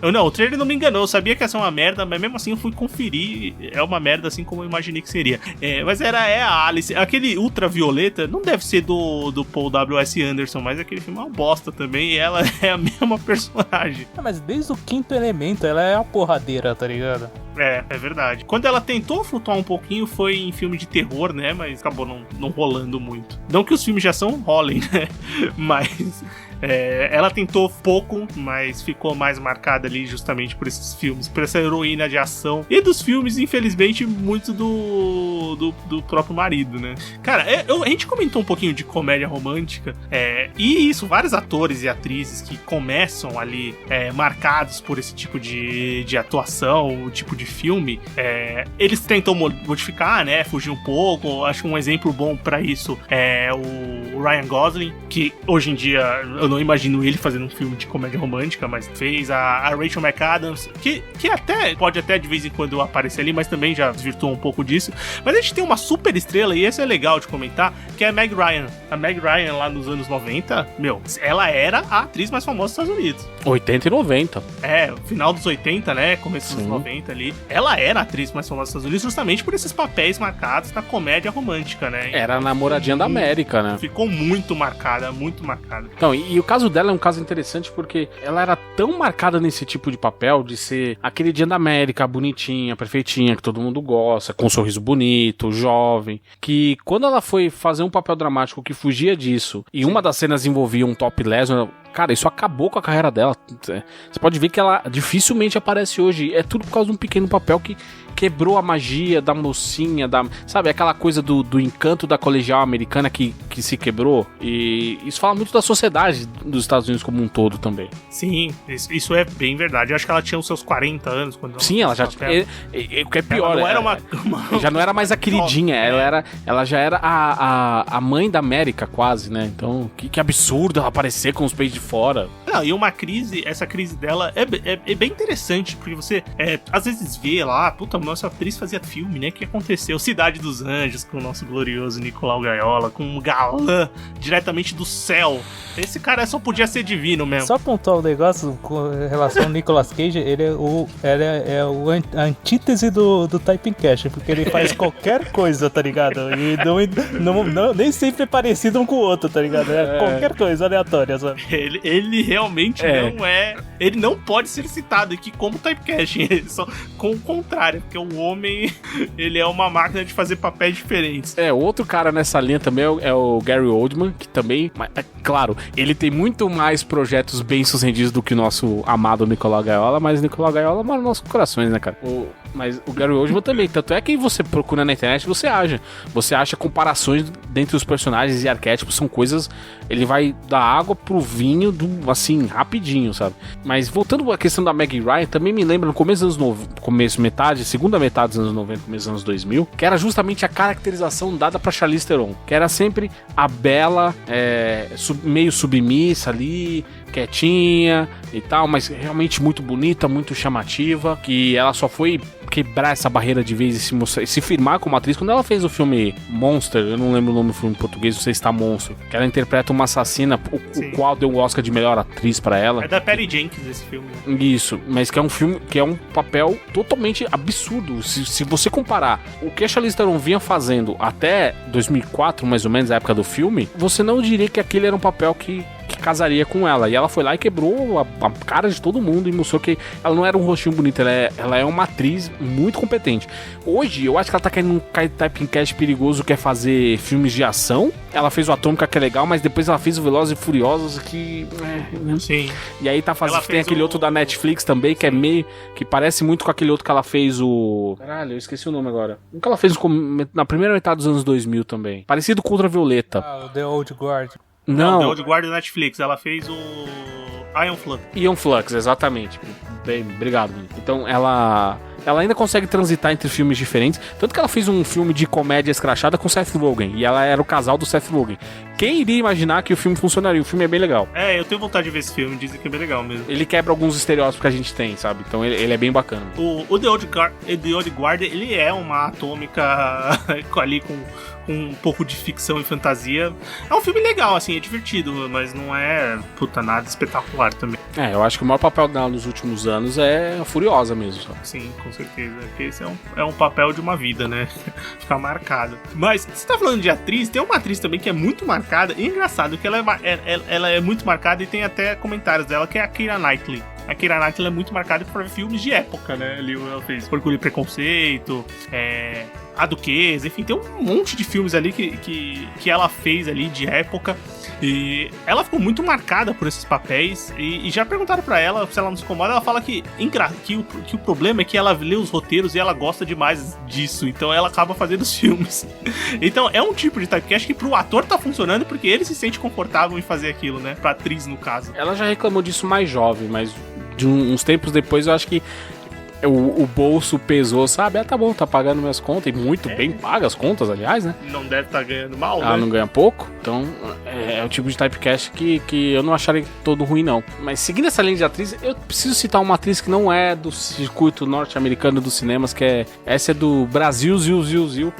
o trailer não me enganou. Eu sabia que ia ser uma merda, mas mesmo assim eu fui conferir. É uma merda assim como eu imaginei que seria. Mas a Alice. Aquele Ultravioleta não deve ser do Paul W.S. Anderson, mas aquele filme é uma bosta também. E ela é a mesma personagem. Mas desde o Quinto Elemento ela é a porradeira, tá ligado? É verdade. Quando ela tentou flutuar um pouquinho foi em filme de terror, né? Mas acabou não rolando muito. Não que os filmes de ação rolem, né? Mas... ela tentou pouco, mas ficou mais marcada ali justamente por esses filmes, por essa heroína de ação. E dos filmes, infelizmente, muito do próprio marido, né? Cara, a gente comentou um pouquinho de comédia romântica, e isso, vários atores e atrizes que começam ali marcados por esse tipo de atuação, o tipo de filme, eles tentam modificar, né? Fugir um pouco. Acho que um exemplo bom pra isso é o Ryan Gosling, que hoje em dia eu não imagino ele fazendo um filme de comédia romântica, mas fez a Rachel McAdams, que pode até de vez em quando aparecer ali, mas também já desvirtuou um pouco disso. Mas a gente tem uma super estrela, e esse é legal de comentar, que é a Meg Ryan. A Meg Ryan lá nos anos 90, ela era a atriz mais famosa dos Estados Unidos. 80 e 90. Final dos 80, né? Começo dos 90 ali. Ela era a atriz mais famosa dos Estados Unidos justamente por esses papéis marcados na comédia romântica, né? Era a namoradinha da América, né? Ficou muito marcada, muito marcada. Então, e o caso dela é um caso interessante porque ela era tão marcada nesse tipo de papel, de ser aquele dia da América, bonitinha, perfeitinha, que todo mundo gosta, com um sorriso bonito, jovem, que quando ela foi fazer um papel dramático que fugia disso, e uma das cenas envolvia um topless, cara, isso acabou com a carreira dela. Você pode ver que ela dificilmente aparece hoje. É tudo por causa de um pequeno papel que quebrou a magia da mocinha, sabe, aquela coisa do encanto da colegial americana que se quebrou. E isso fala muito da sociedade dos Estados Unidos como um todo também. Sim, isso é bem verdade. Eu acho que ela tinha os seus 40 anos quando sim, ela já... O que é pior, ela não era já não era mais a queridinha, ela já era a mãe da América quase, né? Então, que absurdo ela aparecer com os peitos de fora. Não, e essa crise dela é bem interessante, porque você às vezes vê lá, puta, nossa atriz fazia filme, né? O que aconteceu? Cidade dos Anjos, com o nosso glorioso Nicolau Gaiola, com um galã diretamente do céu. Esse cara só podia ser divino mesmo. Só apontar o negócio com relação ao Nicolas Cage, ele é a antítese do typecast, porque ele faz qualquer coisa, tá ligado? E nem sempre é parecido um com o outro, tá ligado? Qualquer coisa aleatória, sabe? Ele realmente não é... Ele não pode ser citado aqui como typecasting, só com o contrário. porque o homem, ele é uma máquina de fazer papéis diferentes. Outro cara nessa linha também é o Gary Oldman, que também, claro, ele tem muito mais projetos bem-sucedidos do que o nosso amado Nicolau Gaiola, mas Nicolau Gaiola mora nos nossos corações, né, cara? Mas o Gary Oldman também, tanto é que você procura na internet, você acha comparações dentre os personagens e arquétipos, são coisas, ele vai da água pro vinho, assim, rapidinho, sabe? Mas voltando à questão da Meg Ryan, também me lembra no começo dos anos 90, segunda metade dos anos 90, começo dos anos 2000, que era justamente a caracterização dada pra Charlize Theron, que era sempre a bela, meio submissa ali, quietinha e tal, mas realmente muito bonita, muito chamativa, que ela só foi quebrar essa barreira de vez e se firmar como atriz quando ela fez o filme Monster, eu não lembro o nome do filme em português, não sei se tá Monstro, que ela interpreta uma assassina, o qual deu um Oscar de melhor atriz pra ela. É da Patty Jenkins esse filme. Isso, mas que é um filme, que é um papel totalmente absurdo. Se você comparar o que a Charlize Theron vinha fazendo até 2004, mais ou menos, a época do filme, você não diria que aquele era um papel que casaria com ela. E ela foi lá e quebrou a cara de todo mundo e mostrou que ela não era um rostinho bonito, ela é uma atriz muito competente. Hoje, eu acho que ela tá caindo num typecast perigoso, que é fazer filmes de ação. Ela fez o Atômica, que é legal, mas depois ela fez o Velozes e Furiosos, que... Sim. E aí tá fazendo... Tem aquele outro da Netflix também, que é meio... que parece muito com aquele outro que ela fez o... Caralho, eu esqueci o nome agora. Um que ela fez na primeira metade dos anos 2000 também. Parecido com Ultravioleta. O The Old Guard. Não, The Old Guard da Netflix. Ela fez o Iron Flux, exatamente. Bem, obrigado. Então ela ainda consegue transitar entre filmes diferentes. Tanto que ela fez um filme de comédia escrachada com Seth Rogen. E ela era o casal do Seth Rogen. Quem iria imaginar que o filme funcionaria? O filme é bem legal. Eu tenho vontade de ver esse filme. Dizem que é bem legal mesmo. Ele quebra alguns estereótipos que a gente tem, sabe? Então ele é bem bacana. O The Old Guard, ele é uma atômica ali com um pouco de ficção e fantasia. É um filme legal, assim, é divertido, mas não é, nada espetacular também. Eu acho que o maior papel dela nos últimos anos é a Furiosa mesmo, sabe? Sim, com certeza. Porque esse é um papel de uma vida, né? Ficar marcado. Mas, você tá falando de atriz, tem uma atriz também que é muito marcada, e é engraçado que ela é muito marcada e tem até comentários dela, que é a Keira Knightley. A Keira Knightley é muito marcada por filmes de época, né? Ali ela fez Orgulho e Preconceito, A Duquesa, enfim, tem um monte de filmes ali que ela fez ali de época. E ela ficou muito marcada por esses papéis. E já perguntaram pra ela se ela não se incomoda. Ela fala que o problema é que ela lê os roteiros e ela gosta demais disso. Então ela acaba fazendo os filmes. Então é um tipo de typecast que pro ator tá funcionando, porque ele se sente confortável em fazer aquilo, né? Pra atriz, no caso. Ela já reclamou disso mais jovem, mas de uns tempos depois eu acho que o bolso pesou, sabe? Tá bom, tá pagando minhas contas, e muito bem paga as contas, aliás, né? Não deve estar ganhando mal, né? Ela não ganha pouco, então é o tipo de typecast que eu não acharia todo ruim, não. Mas seguindo essa linha de atriz, eu preciso citar uma atriz que não é do circuito norte-americano dos cinemas, essa é do Brasil, Zil,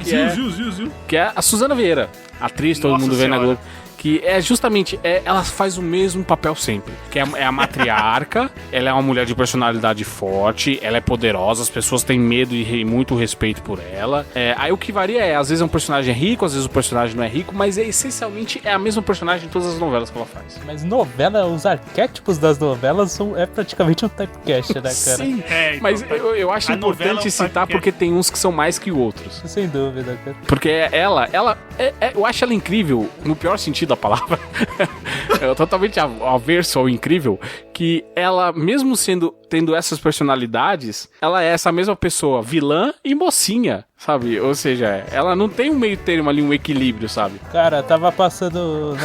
que é a Suzana Vieira, atriz, todo mundo vê na Globo. Que é justamente, ela faz o mesmo papel sempre. Que é a matriarca, ela é uma mulher de personalidade forte, ela é poderosa, as pessoas têm medo e muito respeito por ela. Aí o que varia às vezes um personagem é rico, às vezes o personagem não é rico, mas essencialmente é a mesma personagem em todas as novelas que ela faz. Mas novela, os arquétipos das novelas é praticamente um typecast, né, cara? Sim, mas eu acho importante citar porque tem uns que são mais que outros. Sem dúvida, cara. Porque eu acho ela incrível, no pior sentido da palavra, é totalmente averso ao incrível, que ela, mesmo tendo essas personalidades, ela é essa mesma pessoa, vilã e mocinha, sabe? Ou seja, ela não tem um meio termo ali, um equilíbrio, sabe? Cara, tava passando...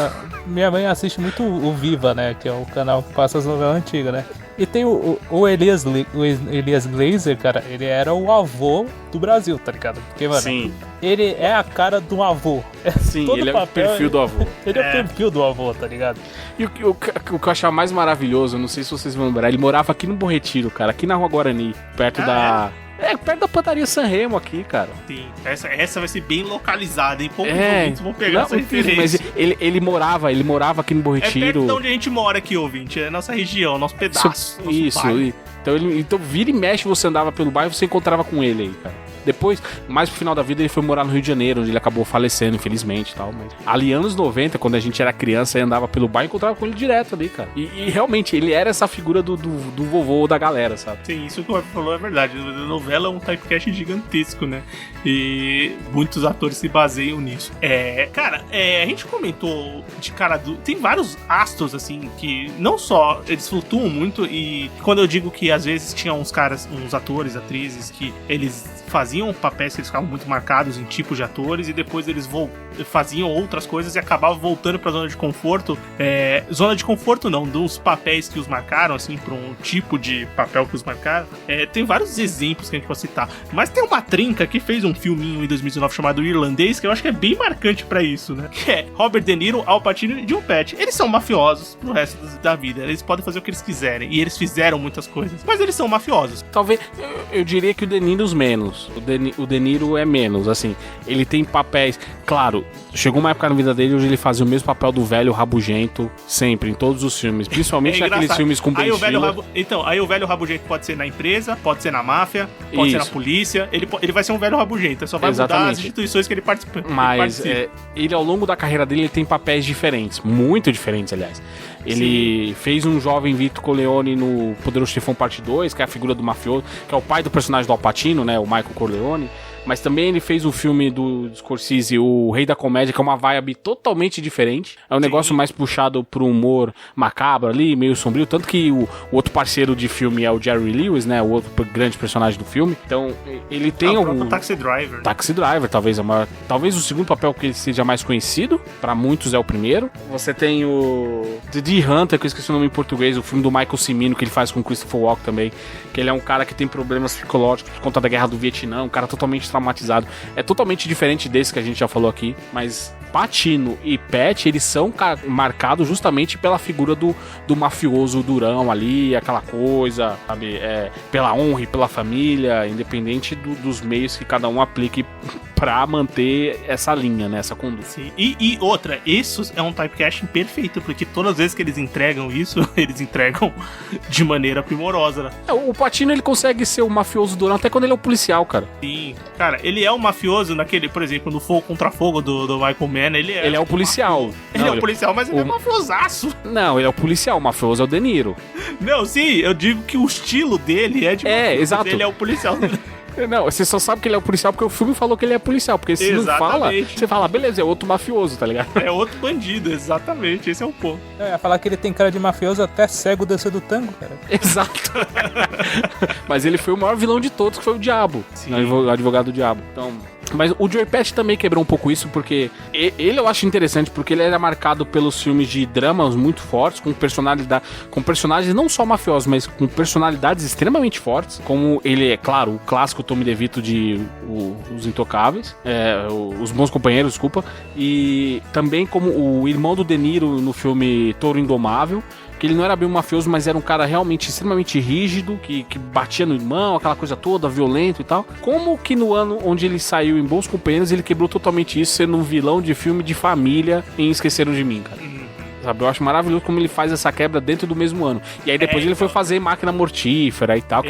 Minha mãe assiste muito o Viva, né? Que é o canal que passa as novelas antigas, né? E tem o Elias Glazer, cara, ele era o avô do Brasil, tá ligado? Porque, mano, sim, ele é a cara do avô. Sim, ele é o perfil do avô. Ele é o perfil do avô, tá ligado? E o que eu achava mais maravilhoso, não sei se vocês vão lembrar, ele morava aqui no Bom Retiro, cara, aqui na Rua Guarani, perto perto da padaria Sanremo aqui, cara. Sim, essa vai ser bem localizada, hein? Poucos ouvintes vão pegar essa referência. Mas ele morava aqui no Bom Retiro. É perto de onde a gente mora aqui, ouvinte. É nossa região, nosso pedaço. Isso. Então vira e mexe, você andava pelo bairro e você encontrava com ele aí, cara. Depois, mais pro final da vida, ele foi morar no Rio de Janeiro, onde ele acabou falecendo, infelizmente e tal. Mas ali, anos 90, quando a gente era criança e andava pelo bar, encontrava com ele direto ali, cara. E realmente, ele era essa figura do vovô da galera, sabe? Sim, isso que o Web falou é verdade. A novela é um typecast gigantesco, né? E muitos atores se baseiam nisso. Cara, a gente comentou de cara tem vários astros, assim, que não só eles flutuam muito, e quando eu digo que às vezes tinham uns atores, atrizes, que eles faziam papéis que eles ficavam muito marcados em tipos de atores e depois eles faziam outras coisas e acabavam voltando pra zona de conforto. Zona de conforto não, dos papéis que os marcaram, assim, pra um tipo de papel que os marcaram. Tem vários exemplos que a gente pode citar, mas tem uma trinca que fez um filminho em 2019 chamado Irlandês, que eu acho que é bem marcante pra isso, né? Que é Robert De Niro, Al Pacino e Joe Pesci. Eles são mafiosos pro resto da vida, eles podem fazer o que eles quiserem, e eles fizeram muitas coisas, mas eles são mafiosos. Talvez, eu diria que o De Niro os menos. O De Niro é menos, assim. Ele tem papéis... Claro, chegou uma época na vida dele onde ele fazia o mesmo papel do velho rabugento sempre, em todos os filmes. Principalmente naqueles filmes com Ben Stiller. Aí o velho rabugento pode ser na empresa, pode ser na máfia, pode ser na polícia. Ele vai ser um velho rabugento, só vai mudar as instituições que ele participa. Mas ele, ao longo da carreira dele, ele tem papéis diferentes. Muito diferentes, aliás. Ele fez um jovem Vito Corleone no Poderoso Chefão Parte 2, que é a figura do mafioso, que é o pai do personagem do Al Pacino, né, o Michael Corleone. Mas também ele fez o filme do Scorsese, O Rei da Comédia, que é uma vibe totalmente diferente. É um negócio mais puxado pro humor macabro ali, meio sombrio. Tanto que o outro parceiro de filme é o Jerry Lewis, né? O outro grande personagem do filme. Então, ele tem o Taxi Driver. Taxi Driver, talvez o segundo papel que ele seja mais conhecido. Pra muitos é o primeiro. Você tem o The Deer Hunter, que eu esqueci o nome em português, o filme do Michael Cimino, que ele faz com o Christopher Walken também. Que ele é um cara que tem problemas psicológicos por conta da guerra do Vietnã, um cara totalmente traumatizado. É totalmente diferente desse que a gente já falou aqui, mas Pacino e Pesci, eles são marcados justamente pela figura do mafioso durão ali, aquela coisa, sabe, pela honra e pela família, independente dos meios que cada um aplique pra manter essa linha, né, essa conduta. Sim. E outra, isso é um typecasting perfeito, porque todas as vezes que eles entregam isso, eles entregam de maneira primorosa, né? O Pacino, ele consegue ser o mafioso durão até quando ele é o policial, cara. Sim, cara, ele é o mafioso naquele, por exemplo, no Fogo Contra Fogo do Michael Mann, ele é o policial. Ele é o policial, mas ele é mafiosaço. Não, ele é o policial, o mafioso é o De Niro. Não, sim, eu digo que o estilo dele é de mafioso, exato. Ele é o policial. Não, você só sabe que ele é o policial porque o filme falou que ele é policial. Porque se não fala, você fala, beleza, é outro mafioso, tá ligado? É outro bandido, exatamente, esse é o ponto. Eu ia falar que ele tem cara de mafioso até cego dançando tango, cara. Exato. Mas ele foi o maior vilão de todos, que foi o Diabo. Sim. O advogado do Diabo. Então... Mas o Joe Pesci também quebrou um pouco isso, porque ele eu acho interessante, porque ele era marcado pelos filmes de dramas muito fortes, com personagens não só mafiosos, mas com personalidades extremamente fortes, como ele é, claro, o clássico Tommy DeVito de Os Intocáveis, Os Bons Companheiros, desculpa, e também como o irmão do De Niro no filme Touro Indomável, que ele não era bem um mafioso, mas era um cara realmente extremamente rígido, que batia no irmão, aquela coisa toda, violento e tal. Como que no ano onde ele saiu em Bons Companheiros, ele quebrou totalmente isso, sendo um vilão de filme de família em Esqueceram de Mim, cara. Sabe, eu acho maravilhoso como ele faz essa quebra dentro do mesmo ano. E aí depois ele foi fazer Máquina Mortífera e tal.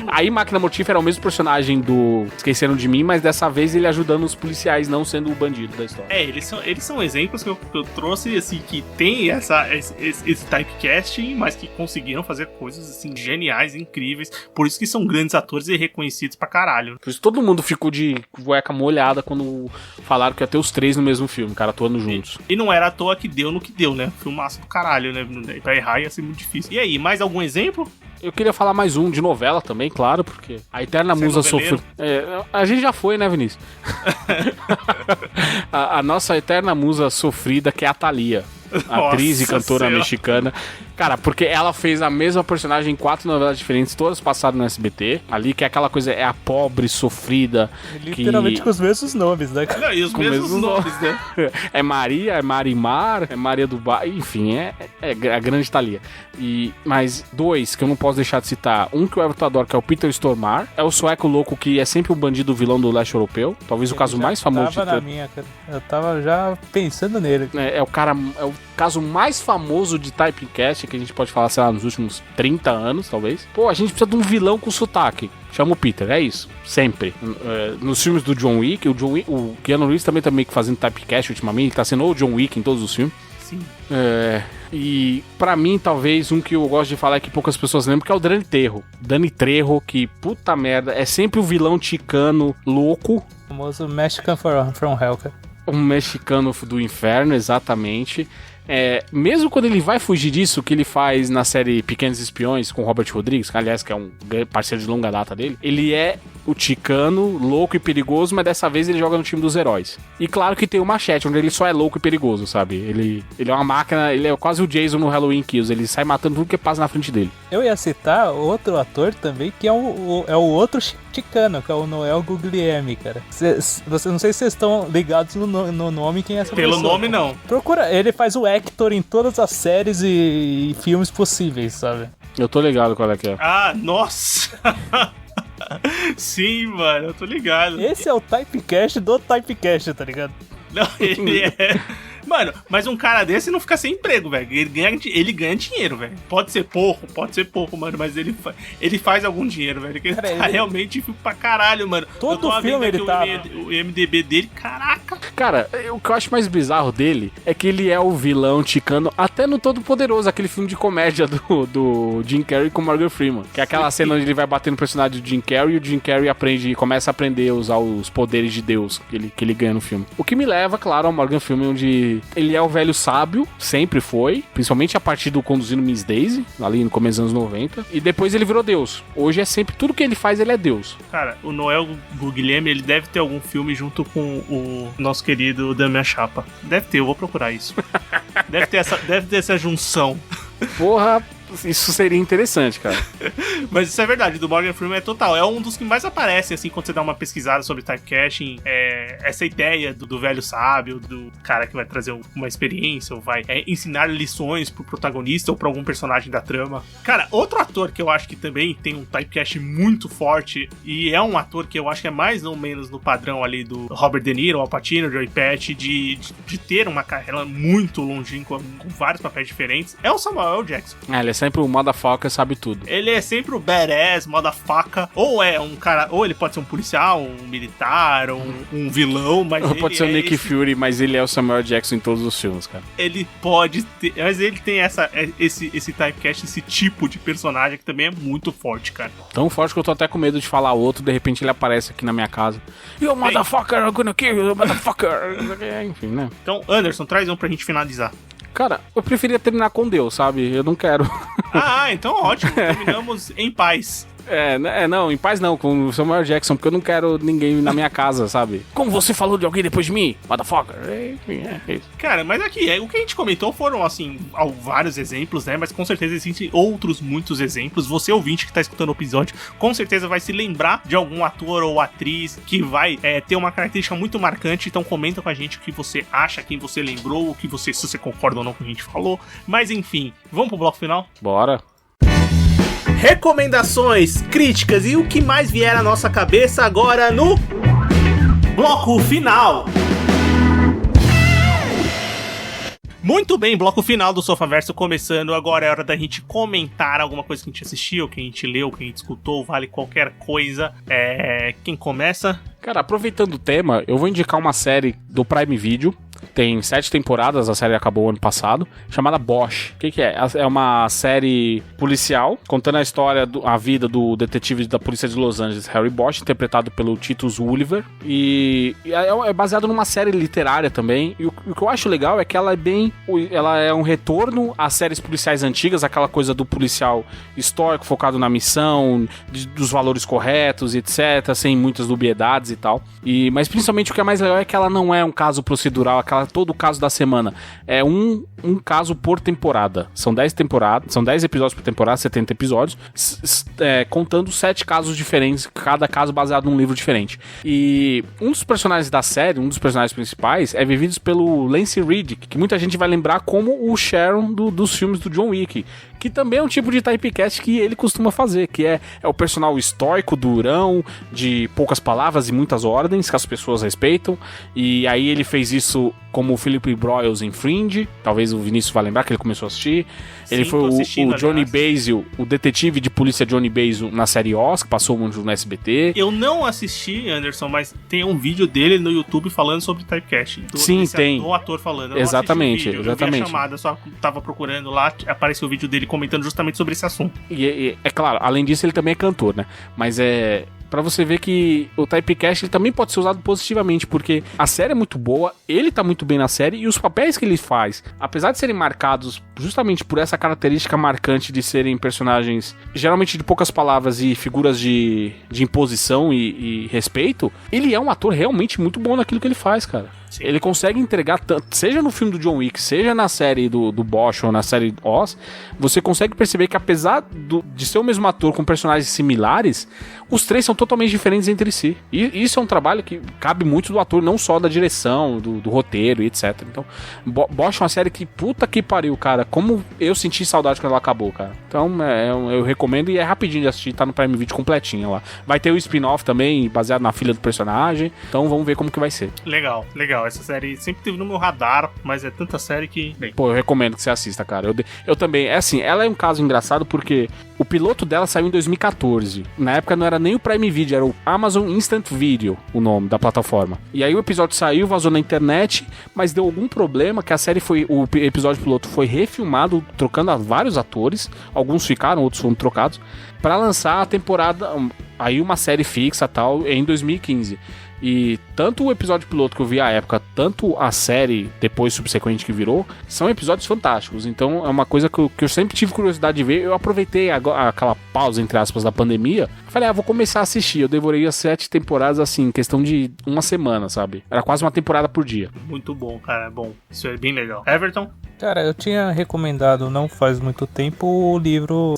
Aí Máquina Mortífera é o mesmo personagem do Esqueceram de Mim, mas dessa vez ele ajudando os policiais, não sendo o bandido da história. Eles são exemplos que eu trouxe, assim, que tem esse typecasting, mas que conseguiram fazer coisas, assim, geniais, incríveis. Por isso que são grandes atores e reconhecidos pra caralho. Por isso todo mundo ficou de cueca molhada quando falaram que ia ter os três no mesmo filme, cara, atuando juntos. E não era à toa que deu no que deu, né? Filmaço do caralho, né? Pra errar ia ser muito difícil. E aí, mais algum exemplo? Eu queria falar mais um de novela também, claro, porque a Eterna Musa sofreu. A gente já foi, né, Vinícius? a nossa Eterna Musa sofrida, que é a Thalia. Atriz e cantora mexicana. Cara, porque ela fez a mesma personagem em 4 novelas diferentes, todas passadas no SBT. Ali, que é aquela coisa, é a pobre, sofrida. Literalmente com os mesmos nomes, né? Não, e os mesmos nomes, né? É Maria, é Marimar, é Maria do Bar, enfim, é a grande Thalia. Mas 2 que eu não posso deixar de citar. Um que o Everton adora, que é o Peter Stormare. É o sueco louco que é sempre o bandido vilão do leste europeu. Talvez o caso mais famoso de todos. Eu tava já pensando nele. É o caso mais famoso de typecast que a gente pode falar, sei lá, nos últimos 30 anos, talvez. Pô, a gente precisa de um vilão com sotaque. chama o Peter, é isso, sempre. Nos filmes do John Wick, o Keanu Reeves também tá meio que fazendo typecast ultimamente, ele tá sendo o John Wick em todos os filmes. Sim. E pra mim, talvez, um que eu gosto de falar é que poucas pessoas lembram, que é o Danny Trejo, que, puta merda, é sempre o vilão ticano louco. O famoso Mexican from Hell, cara. Um mexicano do inferno, exatamente. Mesmo quando ele vai fugir disso, que ele faz na série Pequenos Espiões com Robert Rodrigues, que aliás que é um parceiro de longa data dele, ele é o ticano, louco e perigoso, mas dessa vez ele joga no time dos heróis. E claro que tem o Machete, onde ele só é louco e perigoso, sabe? Ele é uma máquina, ele é quase o Jason no Halloween Kills, ele sai matando tudo que passa na frente dele. Eu ia citar outro ator também, que é o outro ticano, que é o Noel Guglielmi, cara. Não sei se vocês estão ligados no nome, quem é essa pessoa. Pelo nome, não. Procura, ele faz o Hector em todas as séries e filmes possíveis, sabe? Eu tô ligado qual é que é. Ah, nossa! Sim, mano, eu tô ligado. Esse é o typecast do typecast, tá ligado? Não, ele é... Mano, mas um cara desse não fica sem emprego, velho. Ele ganha dinheiro, velho. Pode ser pouco, mano, mas ele faz algum dinheiro, velho. Ele tá realmente pra caralho, mano. Todo filme ele tá... O IMDb dele, caraca. Cara, o que eu acho mais bizarro dele é que ele é o vilão ticano até no Todo Poderoso, aquele filme de comédia do Jim Carrey com Morgan Freeman. Que é aquela cena onde ele vai bater no personagem do Jim Carrey e o Jim Carrey começa a aprender a usar os poderes de Deus que ele ganha no filme. O que me leva, claro, ao Morgan Freeman, onde ele é o velho sábio, sempre foi, principalmente a partir do Conduzindo Miss Daisy, ali no começo dos anos 90, e depois ele virou Deus. Hoje é sempre, tudo que ele faz, ele é Deus. Cara, o Noel Guglielmi, ele deve ter algum filme junto com o nosso querido Damian Chapa. Deve ter, eu vou procurar isso. Deve ter essa junção. Porra, isso seria interessante, cara. Mas isso é verdade, do Morgan Freeman é total. É um dos que mais aparece, assim, quando você dá uma pesquisada sobre typecasting. Essa ideia do velho sábio, do cara que vai trazer uma experiência, ou vai ensinar lições pro protagonista ou pra algum personagem da trama. Cara, outro ator que eu acho que também tem um typecast muito forte, e é um ator que eu acho que é mais ou menos no padrão ali do Robert De Niro, Al Pacino, Joey Pesci, de ter uma carreira muito longínqua, com vários papéis diferentes, é o Samuel Jackson. Ele é sempre o motherfucker, sabe tudo. Ele é sempre o badass, motherfucker. Ou é um cara, ou ele pode ser um policial, um militar, um vilão, mas ou pode ser o Nick Fury, mas ele é o Samuel Jackson em todos os filmes, cara. Ele pode ter, mas ele tem esse typecast, esse tipo de personagem que também é muito forte, cara. Tão forte que eu tô até com medo de falar outro, de repente ele aparece aqui na minha casa. You motherfucker, I'm gonna kill you, motherfucker. Enfim, né? Então, Anderson, traz um pra gente finalizar. Cara, eu preferia terminar com Deus, sabe? Eu não quero. Então ótimo, terminamos em paz. Não, em paz não, com o Samuel Jackson, porque eu não quero ninguém na minha casa, sabe? Como você falou de alguém depois de mim? Motherfucker. Isso. Cara, mas aqui, o que a gente comentou foram, assim, vários exemplos, né? Mas com certeza existem outros muitos exemplos. Você, ouvinte que tá escutando o episódio, com certeza vai se lembrar de algum ator ou atriz que vai ter uma característica muito marcante. Então comenta com a gente o que você acha, quem você lembrou, se você concorda ou não com o que a gente falou. Mas enfim, vamos pro bloco final? Bora. Recomendações, críticas e o que mais vier à nossa cabeça agora no bloco final. Muito bem, bloco final do Sofaverso começando. Agora é hora da gente comentar alguma coisa que a gente assistiu, que a gente leu, que a gente escutou, vale qualquer coisa. Quem começa? Cara, aproveitando o tema, eu vou indicar uma série do Prime Video. Tem 7 temporadas, a série acabou ano passado, chamada Bosch. O que é? É uma série policial, contando a história, a vida do detetive da polícia de Los Angeles, Harry Bosch, interpretado pelo Titus Welliver. E é baseado numa série literária também. E o que eu acho legal é que ela é um retorno às séries policiais antigas, aquela coisa do policial histórico, focado na missão, dos valores corretos e etc, sem muitas dubiedades e tal. Mas principalmente o que é mais legal é que ela não é um caso procedural, todo caso da semana. É um caso por temporada. São 10 temporadas, são 10 episódios por temporada, 70 episódios, contando 7 casos diferentes, cada caso baseado num livro diferente. E um dos personagens da série, um dos personagens principais, é vivido pelo Lance Reddick, que muita gente vai lembrar como o Sharon dos filmes do John Wick, que também é um tipo de typecast que ele costuma fazer, que é o personal estoico, durão, de poucas palavras e muitas ordens, que as pessoas respeitam, e aí ele fez isso como o Philip Broyles em Fringe, talvez o Vinícius vai lembrar que ele começou a assistir. Ele foi o Johnny Basil, o detetive de polícia Johnny Basil na série Oz, que passou muito no SBT. Eu não assisti, Anderson, mas tem um vídeo dele no YouTube falando sobre typecast. Sim, tem. O ator falando. Eu exatamente, vídeo, exatamente. Eu vi a chamada, só tava procurando lá, apareceu o vídeo dele comentando justamente sobre esse assunto. E é claro, além disso ele também é cantor, né? Mas pra você ver que o typecast ele também pode ser usado positivamente, porque a série é muito boa, ele tá muito bem na série, e os papéis que ele faz, apesar de serem marcados justamente por essa característica marcante de serem personagens geralmente de poucas palavras e figuras de imposição e respeito, ele é um ator realmente muito bom naquilo que ele faz, cara. Sim. Ele consegue entregar, seja no filme do John Wick, seja na série do Bosch ou na série Oz, você consegue perceber que apesar de ser o mesmo ator com personagens similares, os três são totalmente diferentes entre si. E isso é um trabalho que cabe muito do ator, não só da direção, do roteiro e etc. Então, Bosch é uma série que, puta que pariu, cara, como eu senti saudade quando ela acabou, cara. Então, eu recomendo, e é rapidinho de assistir, tá no Prime Video completinho lá. Vai ter o spin-off também, baseado na filha do personagem, então vamos ver como que vai ser. Legal. Essa série sempre teve no meu radar, mas é tanta série que... Bem. Pô, eu recomendo que você assista, cara. Eu também, assim, ela é um caso engraçado porque o piloto dela saiu em 2014. Na época não era nem o Prime Video, era o Amazon Instant Video, o nome da plataforma. E aí o episódio saiu, vazou na internet, mas deu algum problema que o episódio piloto foi refilmado, trocando vários atores. Alguns ficaram, outros foram trocados, pra lançar a temporada, aí uma série fixa tal, em 2015. E tanto o episódio piloto que eu vi à época, tanto a série depois subsequente que virou, são episódios fantásticos. Então é uma coisa que eu sempre tive curiosidade de ver. Eu aproveitei aquela pausa, entre aspas, da pandemia. Falei, vou começar a assistir. Eu devorei as 7 temporadas assim, em questão de uma semana, sabe? Era quase uma temporada por dia. Muito bom, cara, bom. Isso é bem legal. Everton? Cara, eu tinha recomendado não faz muito tempo o livro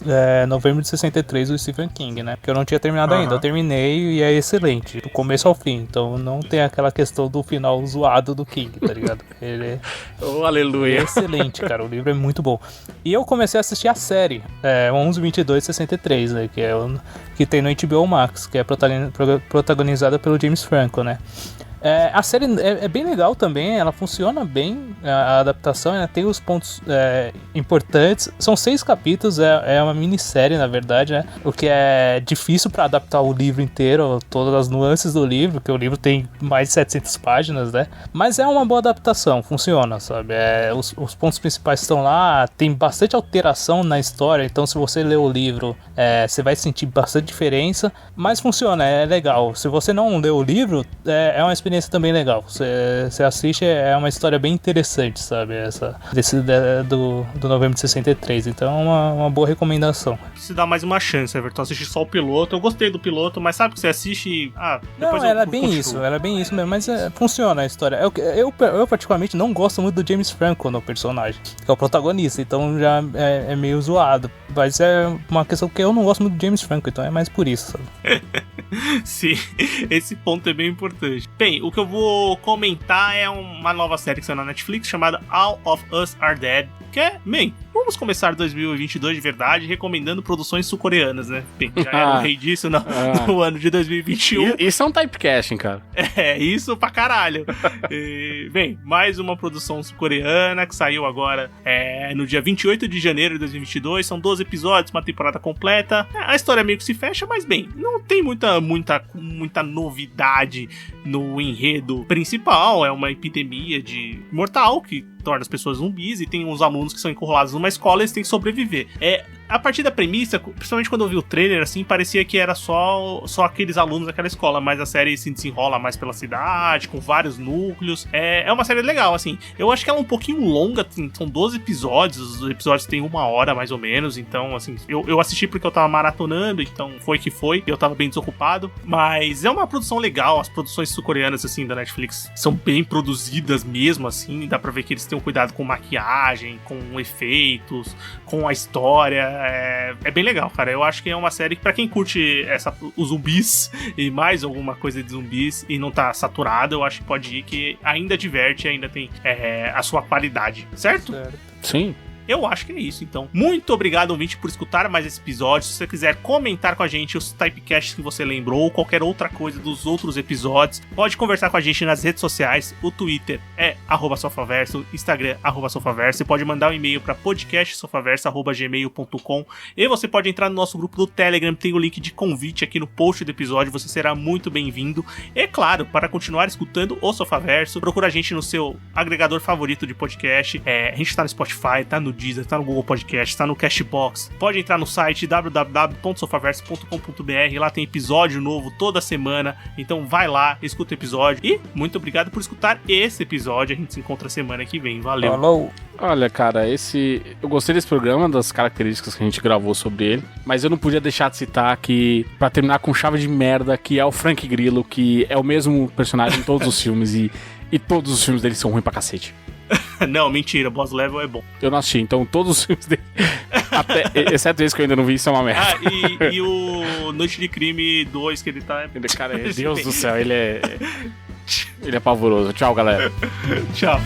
Novembro de 63 do Stephen King, né? Que eu não tinha terminado ainda. Eu terminei e é excelente, do começo ao fim. Então não tem aquela questão do final zoado do King, tá ligado? Ele aleluia. É excelente, cara. O livro é muito bom. E eu comecei a assistir a série 11/22/63, né? Que tem no HBO Max, que é protagonizada pelo James Franco, né? A série é bem legal também, ela funciona bem, a adaptação, né? Tem os pontos importantes. São 6 capítulos, é uma minissérie, na verdade, né? O que é difícil para adaptar o livro inteiro, todas as nuances do livro, que o livro tem mais de 700 páginas, né? Mas é uma boa adaptação, funciona, sabe? Os pontos principais estão lá, tem bastante alteração na história, então se você ler o livro, você vai sentir bastante diferença, mas funciona, é legal. Se você não lê o livro, é uma experiência também legal. Você assiste, é uma história bem interessante, sabe? Do Novembro de 63. Então é uma boa recomendação. Se dá mais uma chance, Everton, assistir só o piloto. Eu gostei do piloto, mas sabe que você assiste e... Não, ela é bem isso mesmo, mas funciona a história. Eu particularmente não gosto muito do James Franco no personagem, que é o protagonista, então já é meio zoado. Mas é uma questão que eu não gosto muito do James Franco, então é mais por isso, sabe? Sim, esse ponto é bem importante. Bem, o que eu vou comentar é uma nova série que saiu na Netflix chamada All of Us Are Dead, que vamos começar 2022 de verdade recomendando produções sul-coreanas, né? Bem, já era o rei disso no ano de 2021. Isso é um typecasting, cara. Isso pra caralho. Bem, mais uma produção sul-coreana que saiu agora no dia 28 de janeiro de 2022. São 12 episódios, uma temporada completa. A história meio que se fecha, mas bem, não tem muita novidade no enredo principal. É uma epidemia de mortal que torna as pessoas zumbis e tem uns alunos que são encurralados numa escola e eles têm que sobreviver. A partir da premissa, principalmente quando eu vi o trailer, assim, parecia que era só aqueles alunos daquela escola, mas a série se desenrola mais pela cidade, com vários núcleos. É uma série legal, assim. Eu acho que ela é um pouquinho longa, são 12 episódios, os episódios têm 1 hora, mais ou menos, então, assim, eu assisti porque eu tava maratonando, então foi, eu tava bem desocupado, mas é uma produção legal, as produções sul-coreanas, assim, da Netflix são bem produzidas mesmo, assim, dá pra ver que eles têm um cuidado com maquiagem, com efeitos, com a história. É bem legal, cara. Eu acho que é uma série que, pra quem curte os zumbis e mais alguma coisa de zumbis e não tá saturado, eu acho que pode ir, que ainda diverte, ainda tem a sua qualidade, certo? Sim. eu acho que é isso. Então, muito obrigado, ouvinte, por escutar mais esse episódio. Se você quiser comentar com a gente os typecasts que você lembrou ou qualquer outra coisa dos outros episódios, pode conversar com a gente nas redes sociais. O Twitter é @sofaverso, Instagram @sofaverso. Você pode mandar um e-mail para podcastsofaverso@gmail.com e você pode entrar no nosso grupo do Telegram, tem o link de convite aqui no post do episódio, você será muito bem-vindo. E claro, para continuar escutando o Sofaverso, procura a gente no seu agregador favorito de podcast. A gente tá no Spotify, tá no Deezer, tá no Google Podcast, tá no Cashbox. Pode entrar no site www.sofaverso.com.br, lá tem episódio novo toda semana, então vai lá, escuta o episódio. E muito obrigado por escutar esse episódio, a gente se encontra semana que vem, valeu. Falou! Olha, cara, eu gostei desse programa, das características que a gente gravou sobre ele, mas eu não podia deixar de citar que, pra terminar com chave de merda, que é o Frank Grillo, que é o mesmo personagem em todos os filmes e todos os filmes dele são ruins pra cacete. Não, mentira, Boss Level é bom. Eu não assisti, então todos os filmes dele, exceto esse que eu ainda não vi, isso é uma merda. E o Noite de Crime 2 que ele tá... Cara, Deus do céu, ele é pavoroso. Tchau, galera. Tchau.